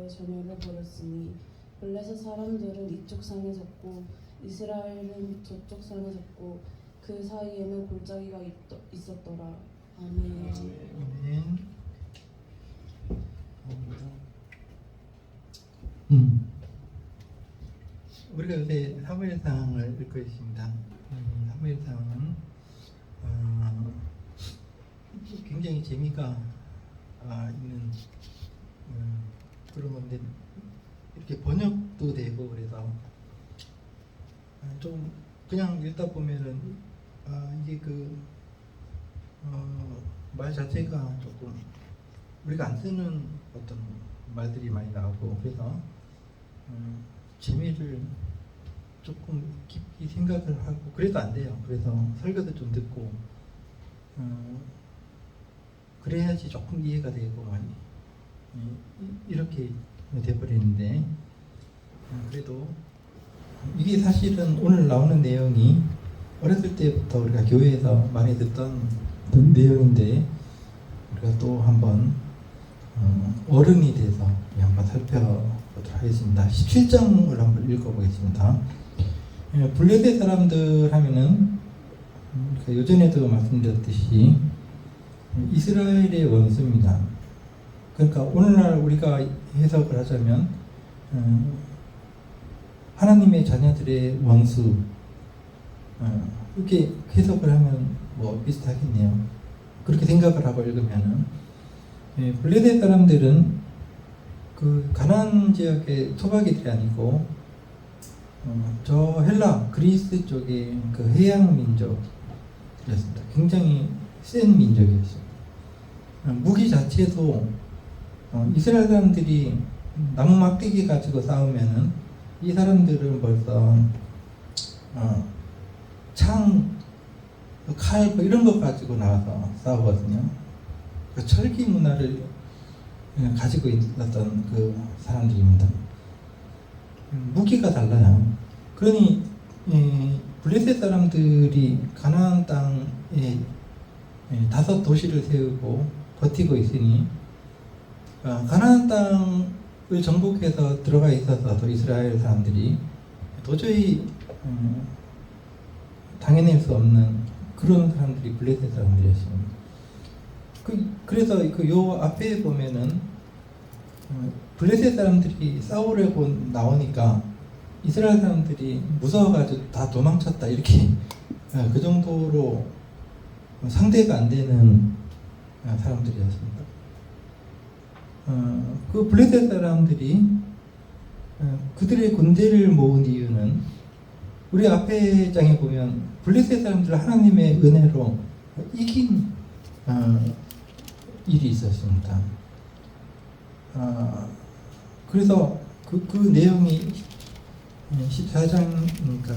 전열을 벌였으니 블레셋 사람들은 이쪽 산에 섰고 이스라엘은 저쪽 산에 섰고 그 사이에는 골짜기가 있었더라. 아멘. 아멘. 우리가 요새 사무엘상을 읽고 있습니다. 사무엘상은 굉장히 재미가 있는 그런 건데 이렇게 번역도 되고 그래서 좀 그냥 읽다 보면은 이게 말 자체가 조금 우리가 안 쓰는 어떤 말들이 많이 나오고 그래서 재미를 조금 깊이 생각을 하고 그래도 안 돼요. 그래서 설교도 좀 듣고 그래야지 조금 이해가 되고 많이 이렇게 돼버리는데 그래도 이게 사실은 오늘 나오는 내용이 어렸을 때부터 우리가 교회에서 많이 듣던 내용인데 우리가 또 한번 어른이 돼서 한번 살펴보도록 하겠습니다. 17장을 한번 읽어보겠습니다. 블레셋 사람들 하면은 요전에도 말씀드렸듯이 이스라엘의 원수입니다. 그러니까 오늘날 우리가 해석을 하자면 하나님의 자녀들의 원수 이렇게 해석을 하면 뭐 비슷하겠네요. 그렇게 생각을 하고 읽으면은 블레셋 사람들은 그 가나안 지역의 토박이들이 아니고 저 헬라 그리스 쪽의 그 해양 민족이었습니다. 굉장히 센 민족이었습니다. 무기 자체도 이스라엘 사람들이 나무 막대기 가지고 싸우면은 이 사람들은 벌써 창, 칼 이런 것 가지고 나와서 싸우거든요. 그 철기 문화를 가지고 있었던 그 사람들입니다. 무기가 달라요. 그러니 블레셋 사람들이 가나안 땅에 5 도시를 세우고 버티고 있으니 가나안 땅을 정복해서 들어가 있어서도 이스라엘 사람들이 도저히 당해낼 수 없는 그런 사람들이 블레셋 사람들이었습니다. 그래서 요 앞에 보면은 블레셋 사람들이 싸우려고 나오니까 이스라엘 사람들이 무서워가지고 다 도망쳤다 이렇게 그 정도로 상대가 안 되는 사람들이었습니다. 그 블레셋 사람들이 그들의 군대를 모은 이유는 우리 앞에 장에 보면 블레셋 사람들을 하나님의 은혜로 이긴 일이 있었습니다. 그래서 그 내용이 14장이니까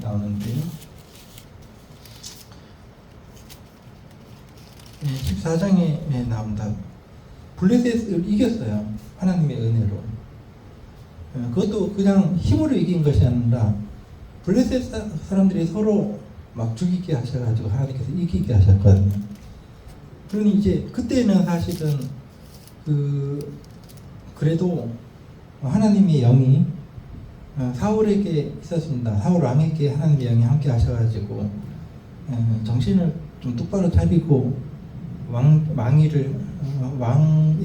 나오는데 14장에 나온다. 블레셋을 이겼어요. 하나님의 은혜로. 그것도 그냥 힘으로 이긴 것이 아니라 블레셋 사람들이 서로 막 죽이게 하셔가지고 하나님께서 이기게 하셨거든요. 그러니 이제 그때는 사실은 그래도 하나님의 영이 사울에게 있었습니다. 사울 왕에게 하나님의 영이 함께 하셔가지고 정신을 좀 똑바로 차리고 왕의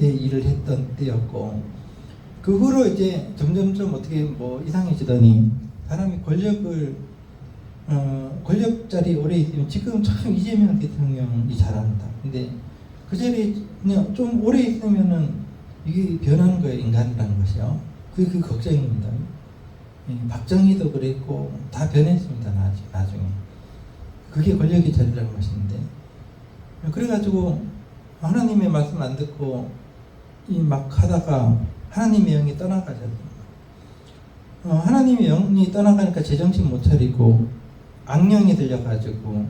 일을 했던 때였고 그 후로 이제 점점점 어떻게 뭐 이상해지더니 사람이 권력 자리에 오래 있으면 지금 참 이재명 대통령이 잘한다. 근데 그 자리에 그냥 좀 오래 있으면은 이게 변하는 거예요. 인간이라는 것이요. 그게 걱정입니다. 박정희도 그랬고 다 변했습니다. 나중에. 그게 권력의 자리라는 것인데 그래가지고 하나님의 말씀 안 듣고 막 하다가 하나님의 영이 떠나가셨습니다. 하나님의 영이 떠나가니까 제정신 못 차리고 악령이 들려가지고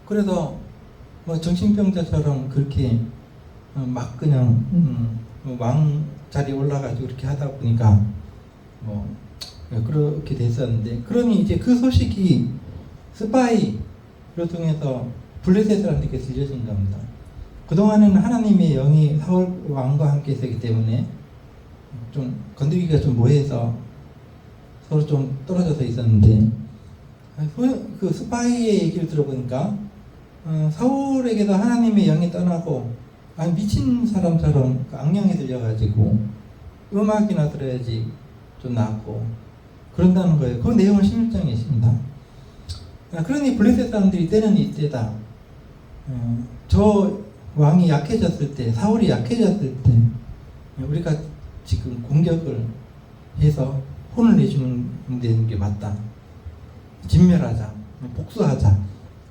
그래서 뭐 정신병자처럼 그렇게 막 그냥 왕 자리에 올라가지고 이렇게 하다 보니까 뭐 그렇게 됐었는데 그러니 이제 그 소식이 스파이를 통해서 블레셋 사람들께 들려진 겁니다. 그동안에는 하나님의 영이 사울 왕과 함께 있었기 때문에 좀 건드리기가 좀 뭐해서 서로 좀 떨어져서 있었는데, 그 스파이의 얘기를 들어보니까 사울에게도 하나님의 영이 떠나고 미친 사람처럼 악령이 들려가지고 음악이나 들어야지 좀 낫고 그런다는 거예요. 그 내용은 16장에 있습니다. 그러니 블레셋 사람들이 때는 이때다. 저 왕이 약해졌을 때, 사울이 약해졌을 때 우리가 지금 공격을 해서 혼을 내주는 게 맞다. 진멸하자, 복수하자,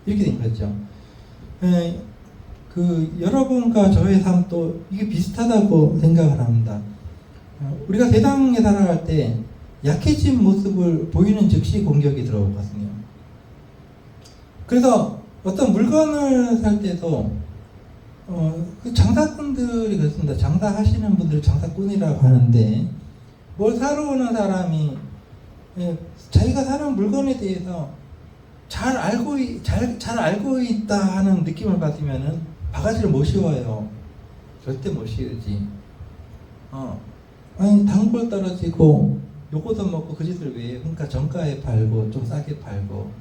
이렇게 된 거죠. 여러분과 저의 삶도 이게 비슷하다고 생각을 합니다. 우리가 세상에 살아갈 때 약해진 모습을 보이는 즉시 공격이 들어오거든요. 그래서 어떤 물건을 살 때도 그 장사꾼들이 그렇습니다. 장사하시는 분들 장사꾼이라고 하는데, 뭘 사러 오는 사람이 자기가 사는 물건에 대해서 잘 알고 있다 하는 느낌을 받으면은 바가지를 못 씌워요. 절대 못 씌우지. 단골 떨어지고 요거도 먹고 그 짓을 왜 해? 그러니까 정가에 팔고 좀 싸게 팔고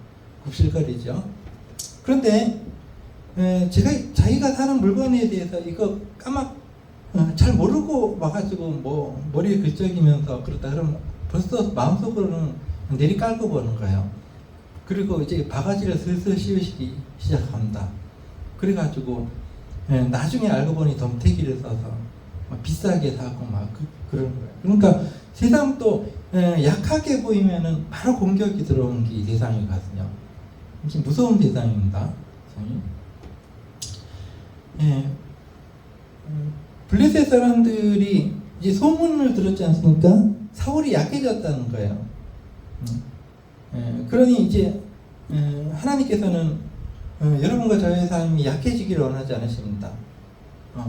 굽실거리죠. 그런데 자기가 사는 물건에 대해서 이거 잘 모르고 와가지고 뭐 머리에 긁적이면서 그러다 그러면 벌써 마음속으로는 내리 깔고 보는 거예요. 그리고 이제 바가지를 슬슬 씌우시기 시작합니다. 그래가지고 나중에 알고 보니 덤태기를 써서 비싸게 사고 그런 거예요. 그러니까 세상도 약하게 보이면은 바로 공격이 들어오는 게 이 세상이거든요. 무서운 세상입니다. 블레셋 사람들이 이제 소문을 들었지 않습니까? 사울이 약해졌다는 거예요. 그러니 이제 하나님께서는 여러분과 저의 삶이 약해지기를 원하지 않으십니다.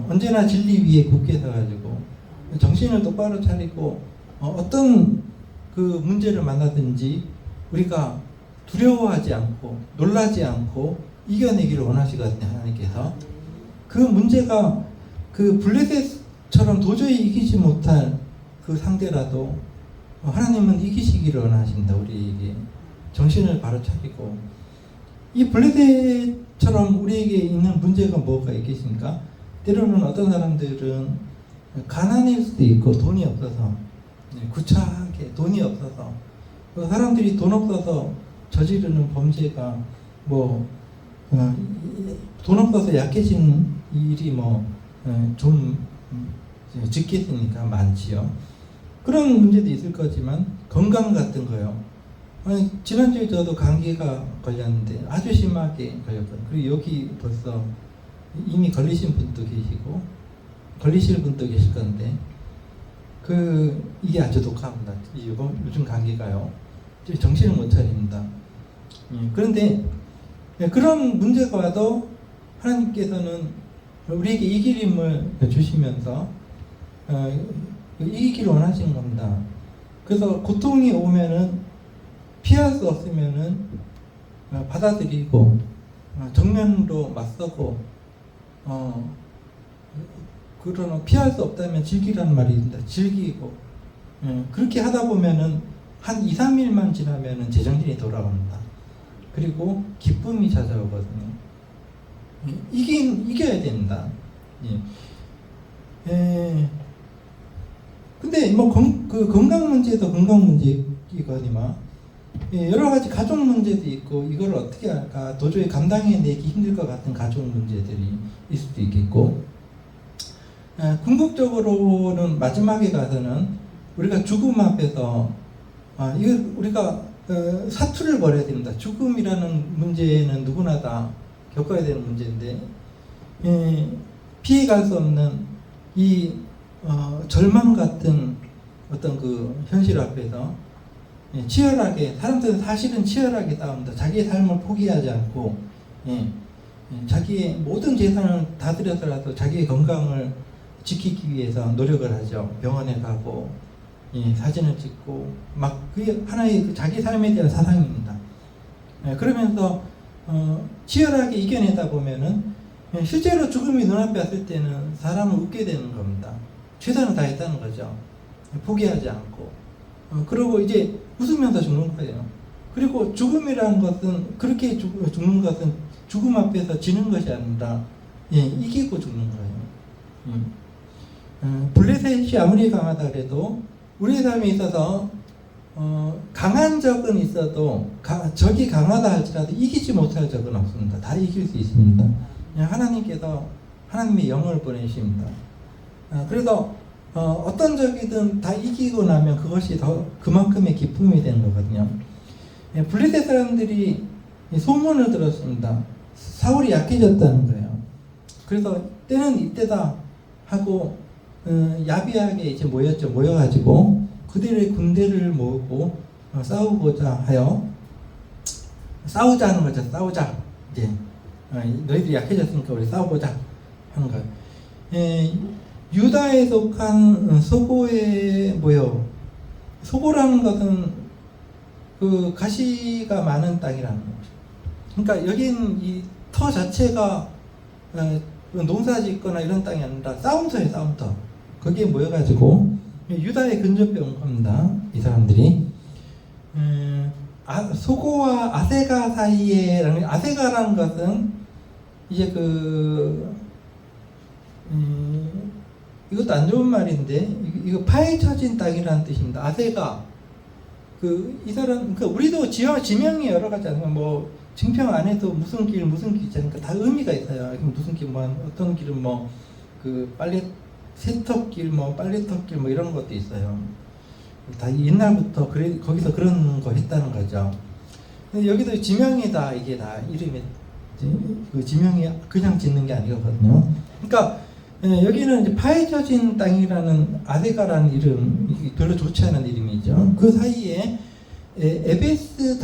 언제나 진리 위에 굳게 서가지고 정신을 똑바로 차리고 어떤 그 문제를 만나든지 우리가 두려워하지 않고 놀라지 않고 이겨내기를 원하시거든요. 하나님께서 그 문제가 그 블레셋처럼 도저히 이기지 못할 그 상대라도 하나님은 이기시기를 원하십니다. 우리에게 정신을 바로 차리고, 이 블레셋처럼 우리에게 있는 문제가 뭐가 있겠습니까? 때로는 어떤 사람들은 가난일 수도 있고 돈이 없어서, 구차하게 돈이 없어서, 사람들이 돈 없어서 저지르는 범죄가 돈 없어서 약해진 일이 좀 짓겠으니까 많지요. 그런 문제도 있을 거지만 건강 같은 거요. 지난주에 저도 감기가 걸렸는데 아주 심하게 걸렸거든요. 그리고 여기 벌써 이미 걸리신 분도 계시고 걸리실 분도 계실 건데 이게 아주 독합니다. 요즘 감기가요. 정신을 못 차립니다. 그런데 그런 문제가 와도 하나님께서는 우리에게 이길 힘을 주시면서 이기기를 원하시는 겁니다. 그래서 고통이 오면은 피할 수 없으면은 받아들이고 정면으로 맞서고 그러나 피할 수 없다면 즐기라는 말이 있습니다. 즐기고 그렇게 하다 보면은 한 2, 3일만 지나면은 제정신이 돌아옵니다. 그리고 기쁨이 찾아오거든요. 이겨야 된다. 근데 건강 문제도 건강 문제이거니와 여러 가지 가족 문제도 있고 이걸 어떻게 할까 도저히 감당해내기 힘들 것 같은 가족 문제들이 있을 수도 있겠고, 궁극적으로는 마지막에 가서는 우리가 죽음 앞에서 이거 우리가 사투를 벌여야 됩니다. 죽음이라는 문제는 누구나 다 겪어야 되는 문제인데 피해갈 수 없는 이 절망 같은 어떤 그 현실 앞에서 치열하게, 사람들은 사실은 치열하게 싸웁니다. 자기의 삶을 포기하지 않고 자기의 모든 재산을 다 들여서라도 자기의 건강을 지키기 위해서 노력을 하죠. 병원에 가고 사진을 찍고 그게 하나의 자기 삶에 대한 사상입니다. 그러면서 치열하게 이겨내다 보면은 실제로 죽음이 눈앞에 왔을 때는 사람은 웃게 되는 겁니다. 최선을 다했다는 거죠. 포기하지 않고 그러고 이제 웃으면서 죽는 거예요. 그리고 죽음이라는 것은 그렇게 죽는 것은 죽음 앞에서 지는 것이 아니라 이기고 죽는 거예요. 블레셋이 아무리 강하다 그래도 우리의 삶에 있어서 강한 적은 있어도 적이 강하다 할지라도 이기지 못할 적은 없습니다. 다 이길 수 있습니다. 하나님께서 하나님의 영을 보내십니다. 그래서 어떤 적이든 다 이기고 나면 그것이 더 그만큼의 기쁨이 되는 거거든요. 블레셋 사람들이 소문을 들었습니다. 사울이 약해졌다는 거예요. 그래서 때는 이때다 하고 야비하게 이제 모여가지고 그들의 군대를 모으고 싸우고자 하여 싸우자는 거죠. 싸우자. 이제 너희들이 약해졌으니까 우리 싸우고자 하는 거예요. 유다에 속한 소고에 모여. 소고라는 것은 그 가시가 많은 땅이라는 거죠. 그러니까 여긴 이 터 자체가 농사짓거나 이런 땅이 아니라 싸움터예요. 싸움터. 거기에 모여가지고 유다에 근접해 온 겁니다. 이 사람들이. 소고와 아세가 사이에, 아세가라는 것은 이제 이것도 안 좋은 말인데, 이거 파헤쳐진 땅이라는 뜻입니다. 아세가. 이 사람, 우리도 지명이 여러 가지 아니면 뭐, 증평 안에도 무슨 길 있잖아요. 다 의미가 있어요. 무슨 길, 어떤 길은 세턱길, 빨래턱길, 이런 것도 있어요. 다 옛날부터 거기서 그런 거 했다는 거죠. 근데 여기도 지명이다, 이게 다 이름이, 지명이 그냥 짓는 게 아니거든요. 그러니까, 여기는 이제 파헤쳐진 땅이라는 아세가라는 이름, 별로 좋지 않은 이름이죠. 그 사이에, 에베스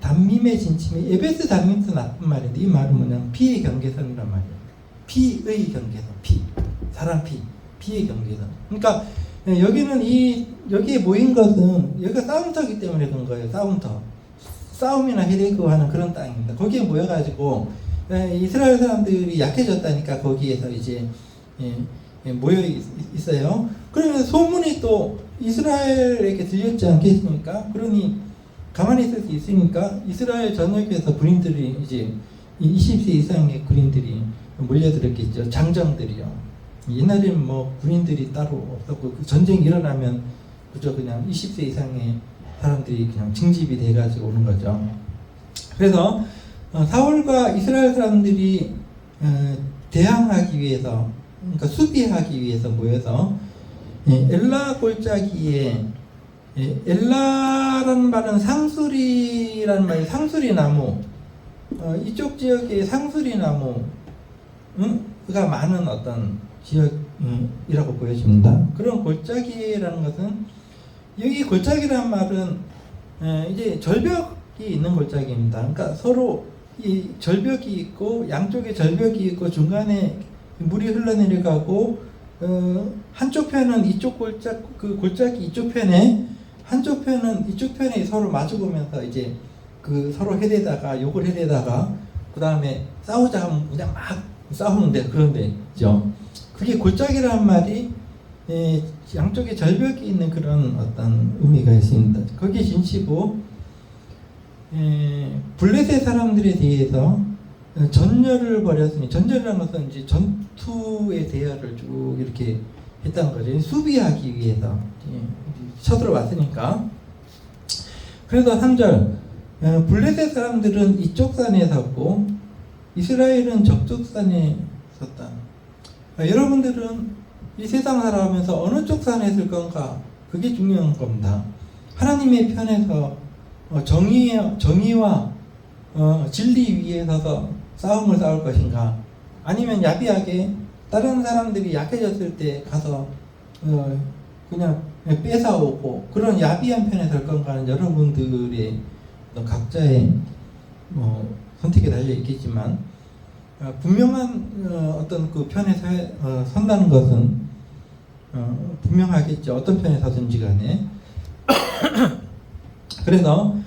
담밈의 진침이, 에베스 담밈도 나쁜 말인데, 이 말은 뭐냐면, 피의 경계선이란 말이에요. 피의 경계선, 사람 피의 경계선. 그러니까, 여기에 모인 것은, 여기가 싸움터이기 때문에 그런 거예요. 싸움터. 싸움이나 헤레그 하는 그런 땅입니다. 거기에 모여가지고, 이스라엘 사람들이 약해졌다니까, 거기에서 이제, 모여 있어요. 그러면 소문이 또 이스라엘에게 들렸지 않겠습니까? 그러니 가만히 있을 수 있으니까 이스라엘 전역에서 군인들이 이제 20세 이상의 군인들이 몰려들었겠죠. 장정들이요. 옛날에는 군인들이 따로 없었고 전쟁이 일어나면 그저 그냥 20세 이상의 사람들이 그냥 징집이 돼가지고 오는 거죠. 그래서 사울과 이스라엘 사람들이 대항하기 위해서, 그러니까 수비하기 위해서 모여서 엘라 골짜기에, 엘라라는 말은 상수리라는 말이 상수리 나무, 이쪽 지역에 상수리 나무가 많은 어떤 지역이라고 보여집니다. 그런 골짜기라는 것은, 여기 골짜기란 말은 이제 절벽이 있는 골짜기입니다. 그러니까 서로 이 절벽이 있고, 양쪽에 절벽이 있고, 중간에 물이 흘러내려가고, 한쪽 편은 이쪽 골짜기 이쪽 편에, 한쪽 편은 이쪽 편에 서로 마주보면서 이제 서로 해대다가, 욕을 해대다가, 그 다음에 싸우자 하면 그냥 막 싸우는데, 그런데죠. 그게 골짜기라는 말이 양쪽에 절벽이 있는 그런 어떤 의미가 있습니다. 거기에 진치고, 블레셋 사람들에 대해서 전열을 벌였으니, 전열이라는 것은 이제 전투의 대열을 쭉 이렇게 했다는 거죠. 수비하기 위해서 쳐들어왔으니까. 그래서 3절, 블레셋 사람들은 이쪽 산에 섰고 이스라엘은 저쪽 산에 섰다. 여러분들은 이 세상 살아가면서 어느 쪽 산에 설 건가? 그게 중요한 겁니다. 하나님의 편에서 정의와 진리 위에 서서 싸움을 싸울 것인가? 아니면 야비하게 다른 사람들이 약해졌을 때 가서 그냥 뺏어오고 그런 야비한 편에 설 건가는 여러분들의 각자의 선택에 달려 있겠지만, 분명한 어떤 그 편에 선다는 것은 분명하겠죠. 어떤 편에 서든지 간에. 그래서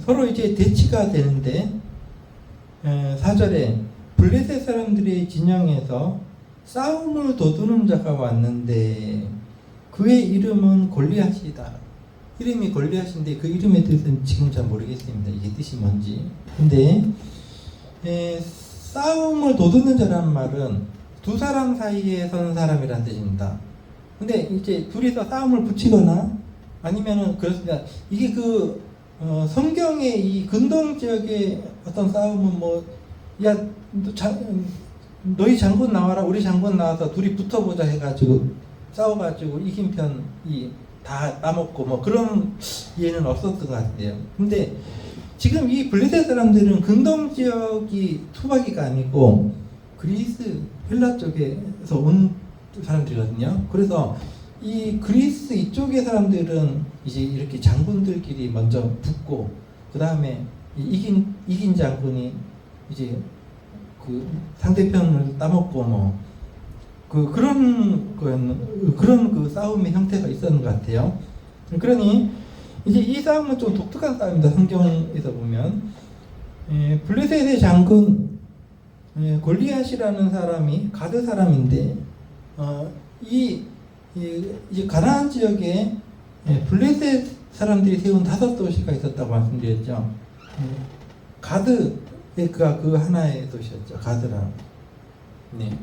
서로 이제 대치가 되는데, 4절에 블레셋 사람들의 진영에서 싸움을 도두는 자가 왔는데, 그의 이름은 골리앗이다. 이름이 골리앗인데 그 이름의 뜻은 지금 잘 모르겠습니다. 이게 뜻이 뭔지. 근데 싸움을 돋우는 자라는 말은 두 사람 사이에 선 사람이라는 뜻입니다. 근데 이제 둘이서 싸움을 붙이거나 아니면은 그렇습니다. 이게 성경의 이 근동 지역의 어떤 싸움은 야 너희 장군 나와라, 우리 장군 나와서 둘이 붙어보자 해가지고 싸워가지고 이긴 편이 다 따먹고 그런 예는 없었던 것 같아요. 근데 지금 이 블레셋 사람들은 근동 지역이 투박이가 아니고 그리스, 헬라 쪽에서 온 사람들이거든요. 그래서 이 그리스 이쪽의 사람들은 이제 이렇게 장군들끼리 먼저 붙고 그 다음에 이긴 장군이 이제 그 상대편을 따먹고 그런 그 싸움의 형태가 있었는 것 같아요. 그러니 이제 이 싸움은 좀 독특한 싸움입니다. 성경에서 보면 블레셋의 장군 골리앗이라는 사람이 가드 사람인데 이제 가나안 지역에 블레셋 사람들이 세운 5도시가 있었다고 말씀드렸죠. 가드가 그 하나의 도시였죠. 가드라. 네.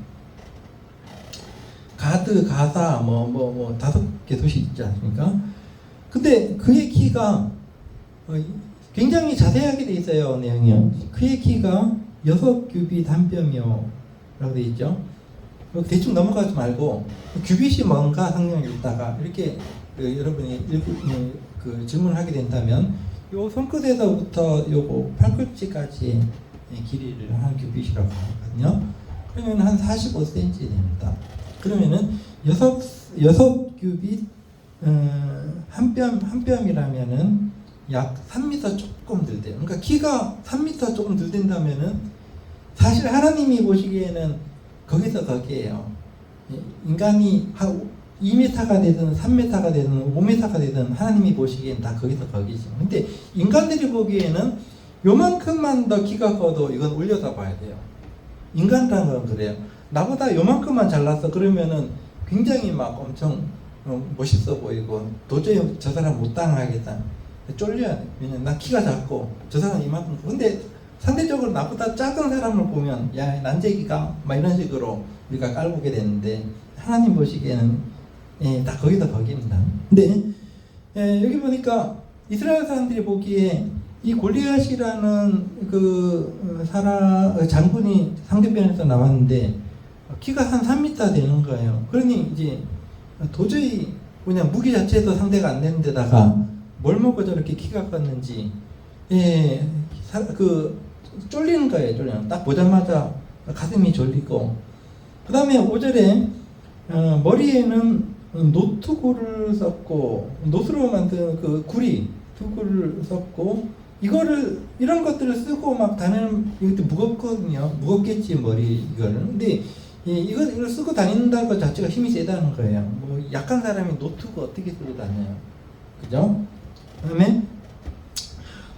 가드, 가사, 5개 도시 있지 않습니까? 근데 그의 키가 굉장히 자세하게 돼 있어요. 내용이요. 그의 키가 6규빗 한 뼘이요 라고 돼 있죠. 대충 넘어가지 말고 규빗이 뭔가 성경을 읽다가 이렇게 여러분이 질문을 하게 된다면 요 손끝에서부터 요거 팔꿈치까지 길이를 한 규빗이라고 하거든요. 그러면 한 45cm 됩니다. 그러면은 6규빗 한 뼘이라면은 약 3m 조금 들 돼요. 그러니까 키가 3m 조금 들 된다면은 사실 하나님이 보시기에는 거기서 거기에요. 인간이 한 2m가 되든 3m가 되든 5m가 되든 하나님이 보시기엔 다 거기서 거기죠. 근데 인간들이 보기에는 요만큼만 더 키가 커도 이건 올려다 봐야 돼요. 인간이라는 건 그래요. 나보다 요만큼만 잘났어 그러면은 굉장히 막 엄청 멋있어 보이고 도저히 저 사람 못 당하겠다. 쫄려야 돼. 왜냐면 나 키가 작고 저 사람 이만큼. 근데 상대적으로 나보다 작은 사람을 보면 야 난쟁이가 막 이런 식으로 우리가 깔보게 되는데 하나님 보시기에는 다 거기다 거기입니다. 근데 여기 보니까 이스라엘 사람들이 보기에 이 골리앗이라는 장군이 상대편에서 나왔는데 키가 한 3m 되는 거예요. 그러니 이제 도저히 그냥 무기 자체도 상대가 안 되는 데다가 뭘 먹고 저렇게 키가 컸는지 쫄리는 거예요. 쫄리는. 딱 보자마자 가슴이 졸리고 그 다음에 5절에 머리에는 노트구를 썼고 노스로 만든 그 구리 투구를 썼고 이런 것들을 쓰고 막 다니는 이것도 무겁거든요. 무겁겠지 머리 이거는. 근데 이걸 쓰고 다닌다는 것 자체가 힘이 세다는 거예요. 약한 사람이 노트구 어떻게 쓰고 다녀요? 그죠? 그다음에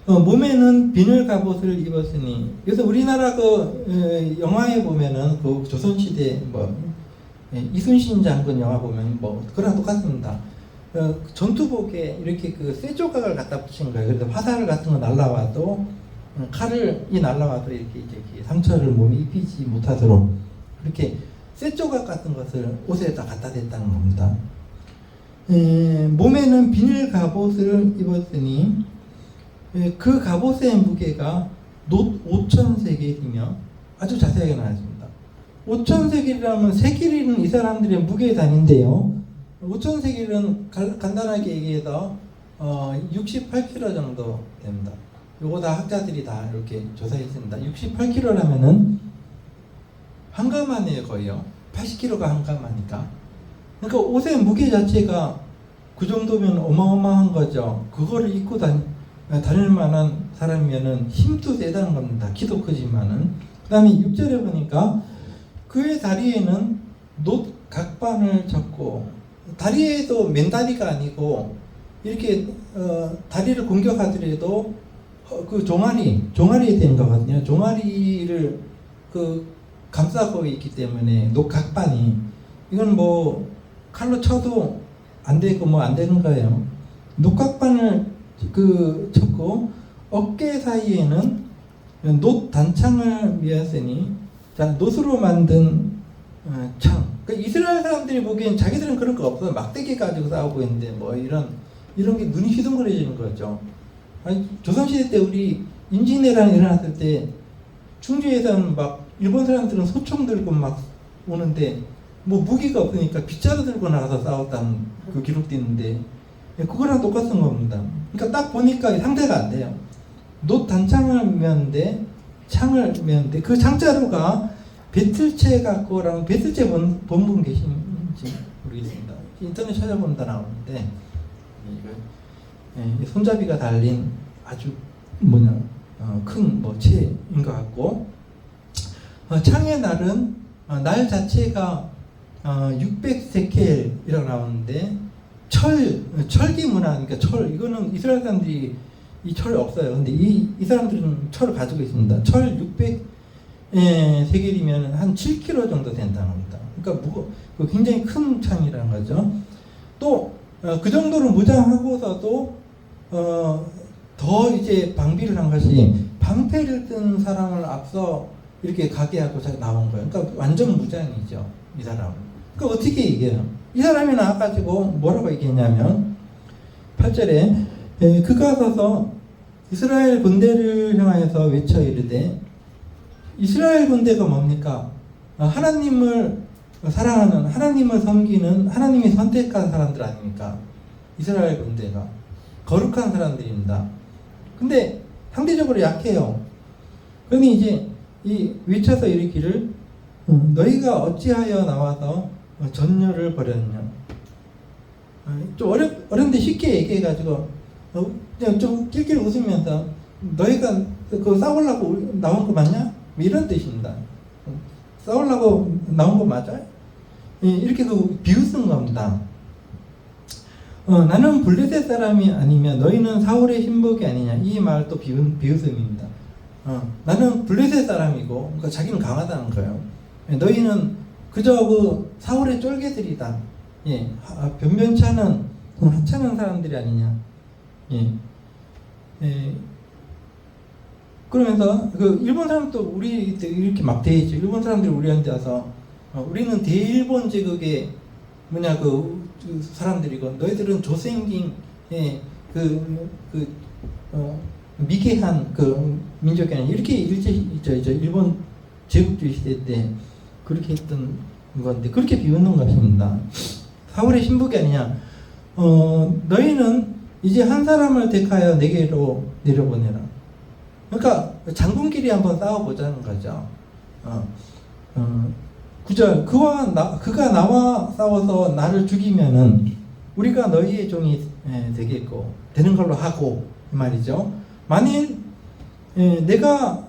몸에는 비늘 갑옷을 입었으니 그래서 우리나라 영화에 보면은 조선시대 이순신 장군 영화 보면 그거랑 똑같습니다. 전투복에 이렇게 쇠조각을 갖다 붙인 거예요. 그래서 화살 같은 거 날라와도 칼이 날라와도 이렇게 상처를 몸에 입히지 못하도록 이렇게 쇠조각 같은 것을 옷에다 갖다 댔다는 겁니다. 몸에는 비늘 갑옷을 입었으니 그 갑옷의 무게가 놋 5,000세겔이며 아주 자세하게 나왔습니다. 5,000세겔이라면 세겔은 이 사람들의 무게 단위인데요. 5,000세겔은 간단하게 얘기해서 68kg 정도 됩니다. 요거 다 학자들이 다 이렇게 조사했습니다. 68kg라면은 한가마네요, 거의요. 80kg가 한가마니까. 그러니까 옷의 무게 자체가 그 정도면 어마어마한 거죠. 그거를 입고 다닐 만한 사람이면은 힘도 세다는 겁니다. 키도 크지만은. 그 다음에 6절에 보니까 그의 다리에는 놋 각반을 쳤고, 다리에도 맨다리가 아니고 이렇게 다리를 공격하더라도 그 종아리에 된 거거든요. 종아리를 감싸고 있기 때문에 놋 각반이 이건 칼로 쳐도 안 되고 뭐 안 되는 거예요. 녹각반을 쳤고 어깨 사이에는 놋 단창을 미었으니, 자, 놋으로 만든 창. 그러니까 이스라엘 사람들이 보기엔 자기들은 그런 거 없어요. 막대기 가지고 싸우고 있는데 뭐 이런 게 눈이 휘둥그레지는 거죠. 아니, 조선시대 때 우리 임진왜란이 일어났을 때 충주에서는 막 일본 사람들은 소총 들고 막 오는데 뭐 무기가 없으니까 빗자루 들고 나가서 싸웠다는 그 기록도 있는데, 그거랑 똑같은 겁니다. 그러니까 딱 보니까 상대가 안 돼요. 놋 단창을 메었는데, 창을 메었는데, 그 창자루가 베틀체 갖고랑 베틀체 본분 계신지 모르겠습니다. 인터넷 찾아보면 다 나오는데, 손잡이가 달린 아주 큰 채인 것 같고, 창의 날은 날 자체가 600세켈이라고 나오는데, 철기 문화, 그러니까 이거는 이스라엘 사람들이 이 철이 없어요. 근데 이 사람들은 철을 가지고 있습니다. 철 600세겔이면 한 7kg 정도 된다는 겁니다. 그러니까 굉장히 큰 창이라는 거죠. 또 그 정도로 무장하고서도 더 이제 방비를 한 것이, 방패를 든 사람을 앞서 이렇게 가게 하고 나온 거예요. 그러니까 완전 무장이죠, 이 사람은. 그러니까 어떻게 이겨요? 이 사람이 나와가지고 뭐라고 얘기했냐면 8절에 그가 서서 이스라엘 군대를 향하여서 외쳐 이르되, 이스라엘 군대가 뭡니까? 하나님을 사랑하는, 하나님을 섬기는, 하나님이 선택한 사람들 아닙니까? 이스라엘 군대가 거룩한 사람들입니다. 근데 상대적으로 약해요. 그러니 이제 외쳐서 이르기를, 너희가 어찌하여 나와서 전열을 벌였냐. 좀 어려운데 쉽게 얘기해가지고 그냥 좀 낄낄 웃으면서, 너희가 그 싸우려고 나온 거 맞냐? 이런 뜻입니다. 싸우려고 나온 거 맞아? 이렇게 비웃은 겁니다. 나는 블레셋 사람이 아니면 너희는 사울의 신복이 아니냐. 이 말 또 비웃음입니다. 나는 블레셋 사람이고, 그러니까 자기는 강하다는 거예요. 너희는 그저 사울의 쫄개들이다. 예, 변변치 않은 하찮은 사람들이 아니냐. 예, 그러면서 일본 사람도 우리 이렇게 막 대했죠. 일본 사람들이 우리한테 와서 우리는 대일본 제국의 사람들이고, 너희들은 조생김 미개한 민족이 아니야. 이렇게 일본 제국주의 시대 때 그렇게 했던 건데, 그렇게 비웃는 것입니다. 사울의 신복이 아니냐. 너희는 이제 한 사람을 택하여 내게로 내려보내라. 그러니까 장군끼리 한번 싸워보자는 거죠. 9절, 그가 나와 싸워서 나를 죽이면은 우리가 너희의 종이 되는 걸로 하고, 이 말이죠. 만일 내가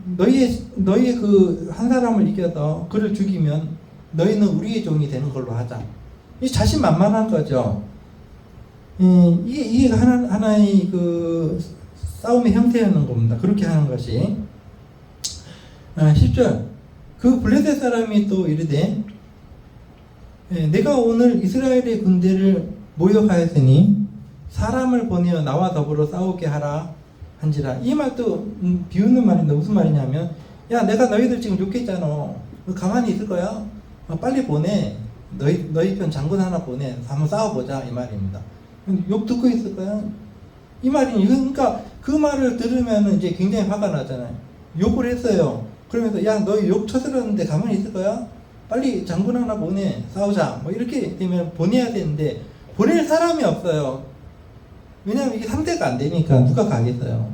너희의 그 한 사람을 이겨서 그를 죽이면 너희는 우리의 종이 되는 걸로 하자. 이 자신만만한 거죠. 이게 하나의 싸움의 형태였는 겁니다. 그렇게 하는 것이. 10절, 그 블레셋 사람이 또 이르되, 내가 오늘 이스라엘의 군대를 모욕하였으니 사람을 보내어 나와 더불어 싸우게 하라 한지라. 이 말도 비웃는 말인데 무슨 말이냐면, 야, 내가 너희들 지금 욕했잖아. 가만히 있을 거야? 빨리 보내. 너희 편 장군 하나 보내. 한번 싸워보자, 이 말입니다. 욕 듣고 있을 거야? 이 말이, 그러니까 그 말을 들으면 이제 굉장히 화가 나잖아요. 욕을 했어요. 그러면서, 야, 너희 욕 쳐들었는데 가만히 있을 거야? 빨리 장군 하나 보내. 싸우자. 뭐 이렇게 되면 보내야 되는데, 보낼 사람이 없어요. 왜냐하면 이게 상대가 안 되니까 누가 가겠어요.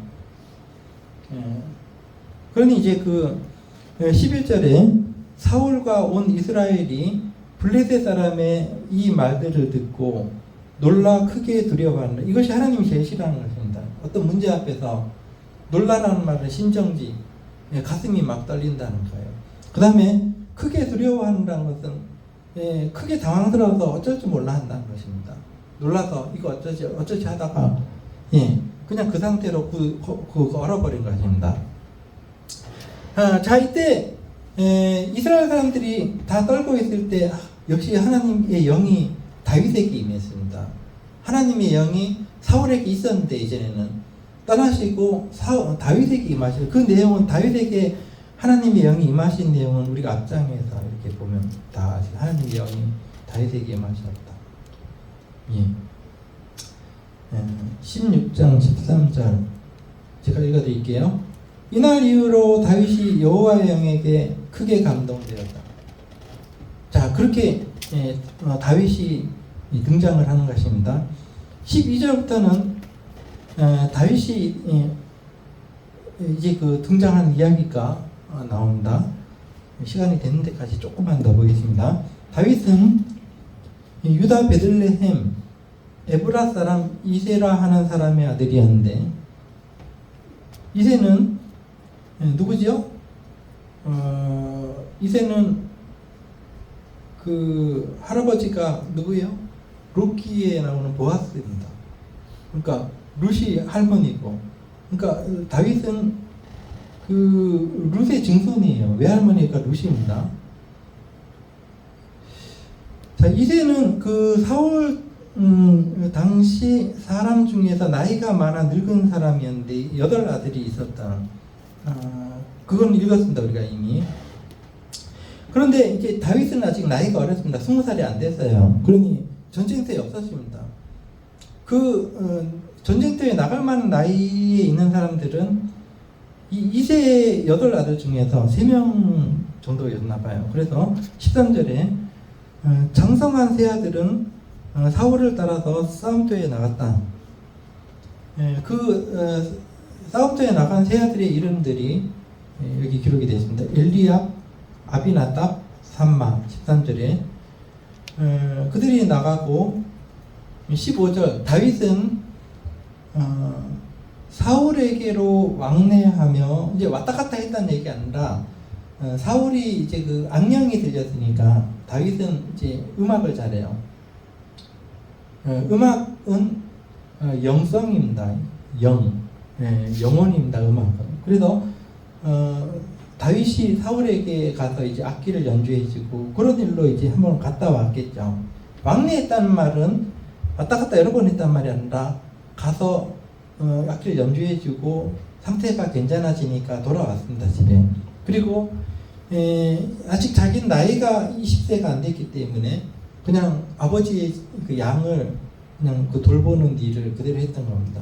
그러니 이제 11절에 사울과 온 이스라엘이 블레셋 사람의 이 말들을 듣고 놀라 크게 두려워하는, 이것이 하나님이 제일 싫어하는 것입니다. 어떤 문제 앞에서 놀라라는 말은 심정지, 가슴이 막 떨린다는 거예요. 그 다음에 크게 두려워한다는 것은 크게 당황스러워서 어쩔 줄 몰라 한다는 것입니다. 놀라서 이거 어쩌지 하다가 그냥 그 상태로 얼어버린 것입니다. 자, 이때 이스라엘 사람들이 다 떨고 있을 때 역시 하나님의 영이 다윗에게 임했습니다. 하나님의 영이 사울에게 있었는데 이전에는 떠나시고 다윗에게 임하시고, 그 내용은 다윗에게 하나님의 영이 임하신 내용은 우리가 앞장에서 이렇게 보면 다 하나님의 영이 다윗에게 임하셨다. 예. 16장 13절 제가 읽어드릴게요. 이날 이후로 다윗이 여호와의 영에게 크게 감동되었다. 자, 그렇게 다윗이 등장을 하는 것입니다. 12절부터는 다윗이 이제 그 등장하는 이야기가 나온다. 시간이 되는 데까지 조금만 더 보겠습니다. 다윗은 유다 베들레헴 에브라 사람 이세라 하는 사람의 아들이었는데, 이세는 누구지요? 이세는 그 할아버지가 누구예요? 룻기에 나오는 보아스입니다. 그러니까 룻이 할머니고, 그러니까 다윗은 그 룻의 증손이에요. 외할머니가 룻입니다. 자, 이세는 그 사울 당시 사람 중에서 나이가 많아 늙은 사람이었는데 8 아들이 있었다. 그건 읽었습니다, 우리가 이미. 그런데 이제 다윗은 아직 나이가 어렸습니다. 20살이 안 됐어요. 그러니 전쟁터에 없었습니다. 전쟁터에 나갈 만한 나이에 있는 사람들은 이 이세의 8 아들 중에서 3명 정도였나 봐요. 그래서 13절에 장성한 세 아들은 사울을 따라서 싸움터에 나갔다. 싸움터에 나간 세 아들의 이름들이 여기 기록이 되어 있습니다. 엘리압, 아비나답, 삼마. 13절에 그들이 나가고, 15절 다윗은 사울에게로 왕래하며, 이제 왔다 갔다 했다는 얘기 아니라 사울이 이제 그 악령이 들렸으니까 다윗은 이제 음악을 잘해요. 음악은 영성입니다. 영혼입니다. 음악은. 그래서 다윗이 사울에게 가서 이제 악기를 연주해주고 그런 일로 이제 한번 갔다 왔겠죠. 왕래했다는 말은 왔다 갔다 여러 번 했단 말이 아니라 가서 악기를 연주해주고 상태가 괜찮아지니까 돌아왔습니다, 집에. 그리고 아직 자기는 나이가 20세가 안 됐기 때문에 그냥 아버지의 그 양을 그냥 그 돌보는 일을 그대로 했던 겁니다.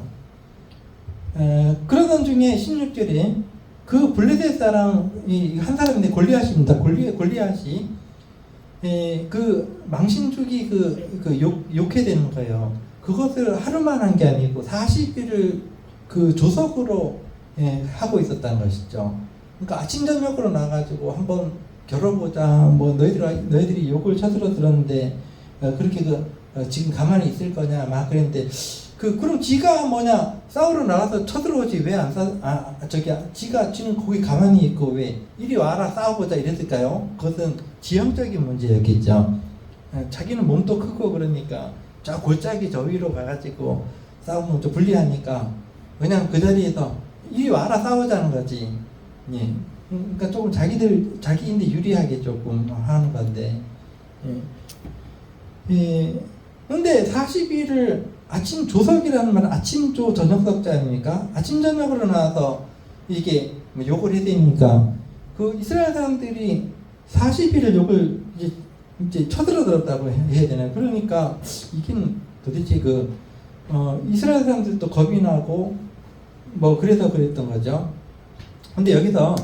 그러던 중에 16절에 그 블레셋 사람이 한 사람인데 골리앗입니다. 골리앗이 그 망신주기 욕해 되는 거예요. 그것을 하루만 한 게 아니고 40일을 그 조석으로 하고 있었다는 것이죠. 그러니까 아침 저녁으로 나가지고 한번 겨뤄보자. 뭐 너희들이 욕을 쳐들어 들었는데 그렇게 지금 가만히 있을 거냐 막 그랬는데 그럼 지가 뭐냐 싸우러 나가서 쳐들어오지 왜 안 지가 지금 거기 가만히 있고 왜 이리 와라 싸워보자 이랬을까요? 그것은 지형적인 문제였겠죠. 자기는 몸도 크고 그러니까 저 골짜기 저 위로 가가지고 싸우면 좀 불리하니까 그냥 그 자리에서 이리 와라 싸우자는 거지. 예. 그러니까 조금 자기인데 유리하게 조금 하는 건데. 예. 근데 40일을 아침 조석이라는 말은 아침조 저녁석자 아닙니까? 아침 저녁으로 나와서 이게 뭐 욕을 해야 되니까 그 이스라엘 사람들이 40일을 욕을 이제 쳐들어들었다고 해야 되나요? 그러니까 이게 도대체 이스라엘 사람들도 겁이 나고 뭐 그래서 그랬던 거죠. 근데 여기서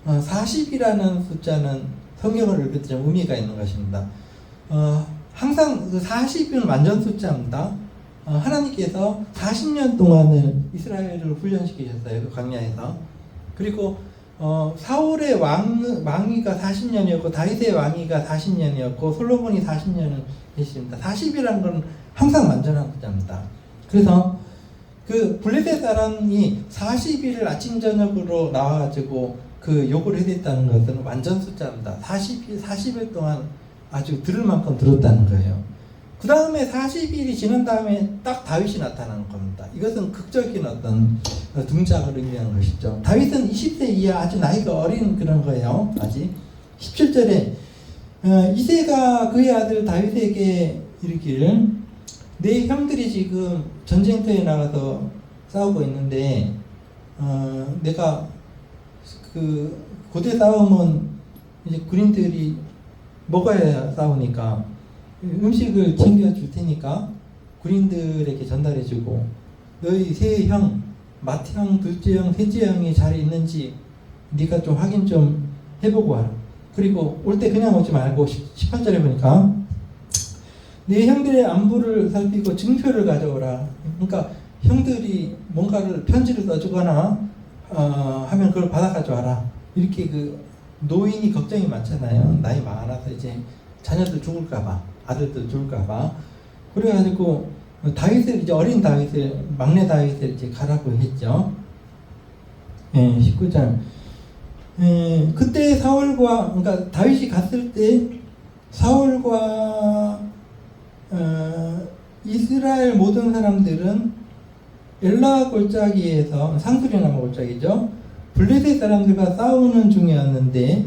40이라는 숫자는 성경을 읽을 때 좀 의미가 있는 것입니다. 항상 그 40은 완전 숫자입니다. 하나님께서 40년 동안을 이스라엘을 훈련시키셨어요. 그 광야에서. 그리고 사울의 왕위가 40년이었고 다윗의 왕위가 40년이었고 솔로몬이 40년을 계십니다. 40이라는 건 항상 완전한 숫자입니다. 그래서 그 블레셋 사람이 40일을 아침 저녁으로 나와가지고 그 욕을 해댔다는 것은 완전 숫자입니다. 40일 동안 아주 들을 만큼 들었다는 거예요. 그 다음에 40일이 지난 다음에 딱 다윗이 나타나는 겁니다. 이것은 극적인 어떤 등장을 의미하는 것이죠. 다윗은 20세 이하 아주 나이가 어린 그런 거예요. 아직 17절에 이새가 그의 아들 다윗에게 이르기를 내 형들이 지금 전쟁터에 나가서 싸우고 있는데 내가 그 고대 싸움은 이제 군인들이 먹어야 싸우니까 음식을 챙겨줄 테니까 군인들에게 전달해주고 너희 세 형, 맏형, 둘째 형, 셋째 형이 잘 있는지 네가 좀 확인 좀 해보고 와라. 그리고 올 때 그냥 오지 말고 18절에 보니까 네 형들의 안부를 살피고 증표를 가져오라. 그러니까 형들이 뭔가를 편지를 써주거나 하면 그걸 받아 가져와라. 이렇게 그 노인이 걱정이 많잖아요. 나이 많아서 이제 자녀들 죽을까봐, 아들들 죽을까봐. 그래가지고 다윗을 이제 어린 다윗을 막내 다윗을 이제 가라고 했죠. 19절. 그때 사울과 그러니까 다윗이 갔을 때 사울과 이스라엘 모든 사람들은 엘라 골짜기에서 상수리나무 골짜기죠. 블레셋 사람들과 싸우는 중이었는데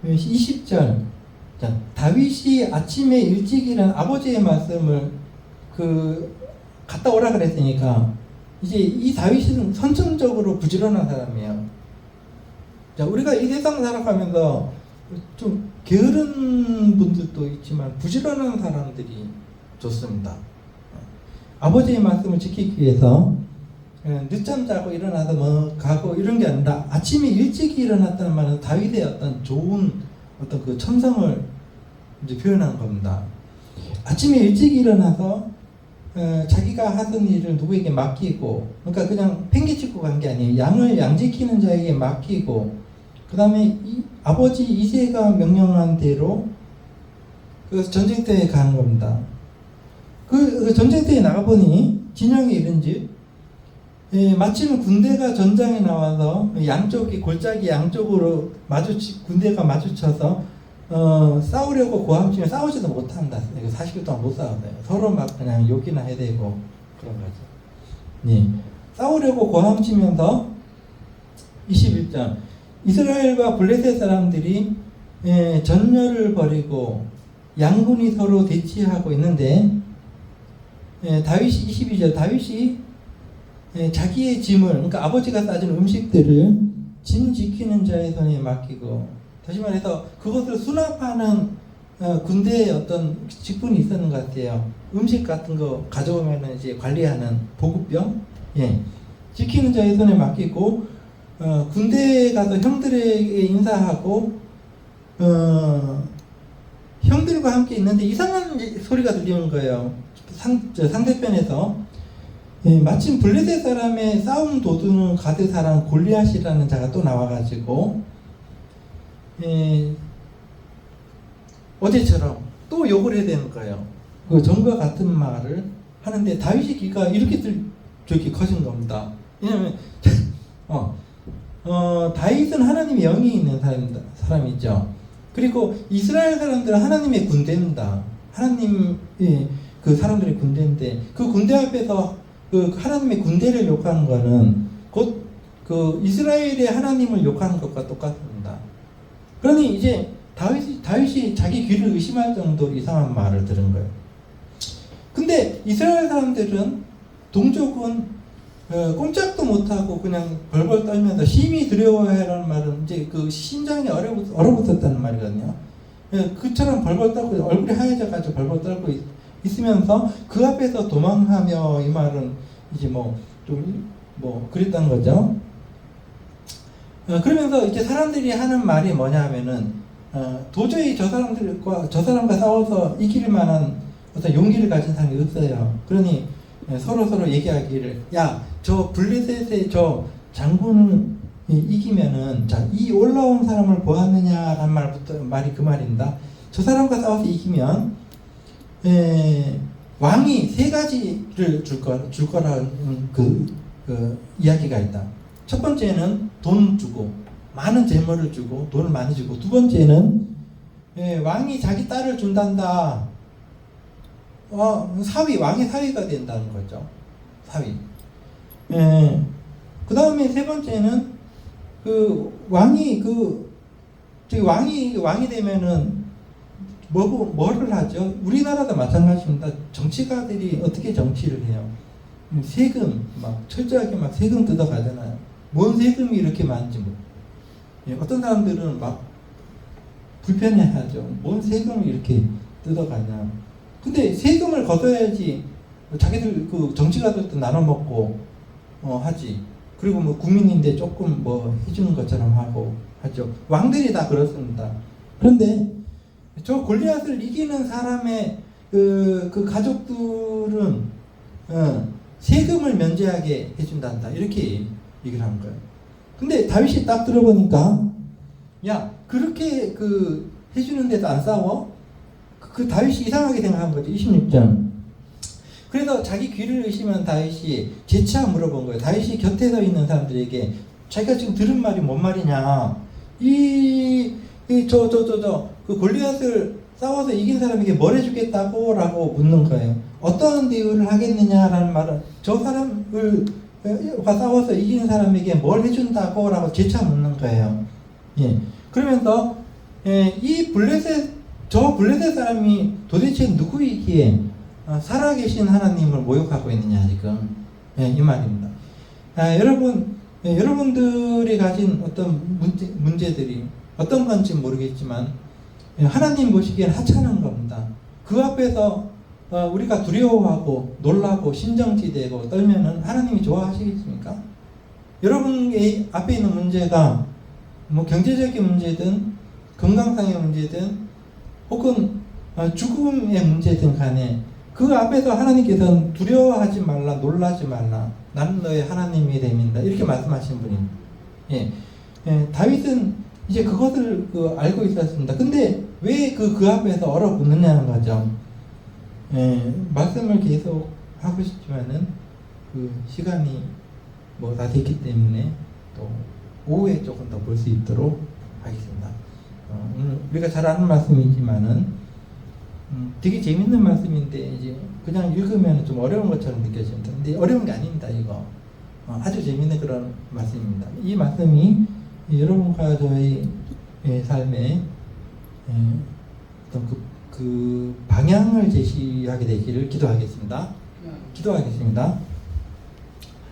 20절. 자, 다윗이 아침에 일찍 일어나 아버지의 말씀을 갔다 오라 그랬으니까 이제 이 다윗은 선천적으로 부지런한 사람이에요. 자, 우리가 이 세상 살아가면서 좀 게으른 분들도 있지만 부지런한 사람들이 좋습니다. 아버지의 말씀을 지키기 위해서 늦잠 자고 일어나서 뭐 가고 이런 게 아니라 아침에 일찍 일어났다는 말은 다윗의 어떤 좋은 어떤 그 천성을 이제 표현한 겁니다. 아침에 일찍 일어나서 자기가 하던 일을 누구에게 맡기고, 그러니까 그냥 팽개치고 간 게 아니에요. 양을 양지키는 자에게 맡기고, 그 다음에 아버지 이새가 명령한 대로 그 전쟁터에 가는 겁니다. 그 전쟁터에 나가보니 진영에 이른즉 마침 군대가 전장에 나와서 양쪽이 골짜기 양쪽으로 군대가 마주쳐서 싸우려고 고함치면 싸우지도 못한다. 이거 40일 동안 못 싸워요. 서로 막 그냥 욕이나 해야 되고 그런 거죠. 네. 싸우려고 고함치면서 21절 이스라엘과 블레셋 사람들이 전열을 벌이고 양군이 서로 대치하고 있는데 다윗이 22절 다윗이 자기의 짐을 그러니까 아버지가 싸준 음식들을 짐 지키는 자의 손에 맡기고 다시 말해서 그것을 수납하는 군대의 어떤 직분이 있었는 것 같아요. 음식 같은 거 가져오면 이제 관리하는 보급병 지키는 자의 손에 맡기고 군대에 가서 형들에게 인사하고 형들과 함께 있는데 이상한 소리가 들리는 거예요. 상대편에서 마침 블레셋 사람의 싸움 도두는 가드 사람 골리앗이라는 자가 또 나와가지고 어제처럼 또 욕을 해야 되는 거예요. 그 전과 같은 말을 하는데 다윗의 귀가 이렇게 저렇게 커진 겁니다. 왜냐하면 다윗은 하나님의 영이 있는 사람이죠. 그리고 이스라엘 사람들은 하나님의 군대입니다. 하나님 그 사람들의 군대인데 그 군대 앞에서 그 하나님의 군대를 욕하는 거는 곧 그 이스라엘의 하나님을 욕하는 것과 똑같습니다. 그러니 이제 다윗이 자기 귀를 의심할 정도로 이상한 말을 들은 거예요. 근데 이스라엘 사람들은 동족은 꼼짝도 못하고 그냥 벌벌 떨면서 심히 두려워해라는 말은 이제 그 심장이 얼어붙었다는 말이거든요. 그처럼 벌벌 떨고 얼굴이 하얘져가지고 벌벌 떨고 있으면서 그 앞에서 도망하며 이 말은 이제 그랬다는 거죠. 그러면서 이제 사람들이 하는 말이 뭐냐 하면은 도저히 저 사람과 싸워서 이길 만한 어떤 용기를 가진 사람이 없어요. 그러니 서로 얘기하기를 저 블레셋의 저 장군을 이기면은 이 올라온 사람을 보았느냐라는 말이 그 말입니다. 저 사람과 싸워서 이기면 왕이 세 가지를 줄 거라는 그 이야기가 있다. 첫 번째는 돈 주고 많은 재물을 주고 돈을 많이 주고 두 번째는 왕이 자기 딸을 준단다. 왕의 사위가 된다는 거죠. 사위. 그 다음에 세 번째는 그 왕이 그 저기 왕이 되면은 뭐를 하죠? 우리나라도 마찬가지입니다. 정치가들이 어떻게 정치를 해요? 세금 막 철저하게 막 세금 뜯어가잖아요. 뭔 세금이 이렇게 많은지 어떤 사람들은 막 불편해하죠. 뭔 세금을 이렇게 뜯어가냐. 근데 세금을 걷어야지 자기들 그 정치가들도 나눠 먹고 하지. 그리고 뭐 국민인데 조금 뭐 해주는 것처럼 하고 하죠. 왕들이 다 그렇습니다. 그런데 저 골리앗을 이기는 사람의 그 가족들은 세금을 면제하게 해준단다. 이렇게 얘기를 한 거예요. 근데 다윗이 딱 들어보니까 야 그렇게 그 해주는데도 안 싸워? 그 다윗이 이상하게 생각한 거죠. 26절. 그래서 자기 귀를 의심한 다윗이 재차 물어본 거예요. 다윗이 곁에 서 있는 사람들에게 자기가 지금 들은 말이 뭔 말이냐? 그 골리앗을 싸워서 이긴 사람에게 뭘 해주겠다고? 라고 묻는 거예요. 어떠한 대우를 하겠느냐라는 말은 저 사람을 싸워서 이기는 사람에게 뭘 해준다고? 라고 재차 묻는 거예요. 예. 그러면서 저 블레셋 사람이 도대체 누구이기에 살아계신 하나님을 모욕하고 있느냐 지금 이 말입니다. 여러분들이 가진 어떤 문제들이 어떤 건지 모르겠지만 하나님 보시기엔 하찮은 겁니다. 그 앞에서 우리가 두려워하고 놀라고 심정지되고 떨면은 하나님이 좋아하시겠습니까? 여러분 앞에 있는 문제가 뭐 경제적인 문제든 건강상의 문제든 혹은 죽음의 문제든 간에 그 앞에서 하나님께서는 두려워하지 말라, 놀라지 말라. 나는 너의 하나님이 됨이다. 이렇게 말씀하신 분입니다. 다윗은 이제 그것을 알고 있었습니다. 근데 왜 그 앞에서 얼어붙느냐는 거죠. 말씀을 계속 하고 싶지만은 그 시간이 뭐 다 됐기 때문에 또 오후에 조금 더 볼 수 있도록 하겠습니다. 오늘 우리가 잘 아는 말씀이지만은 되게 재밌는 말씀인데 이제 그냥 읽으면 좀 어려운 것처럼 느껴집니다. 근데 어려운 게 아닙니다. 이거 아주 재밌는 그런 말씀입니다. 이 말씀이 여러분과 저희 삶에 어떤 그 방향을 제시하게 되기를 기도하겠습니다. 기도하겠습니다.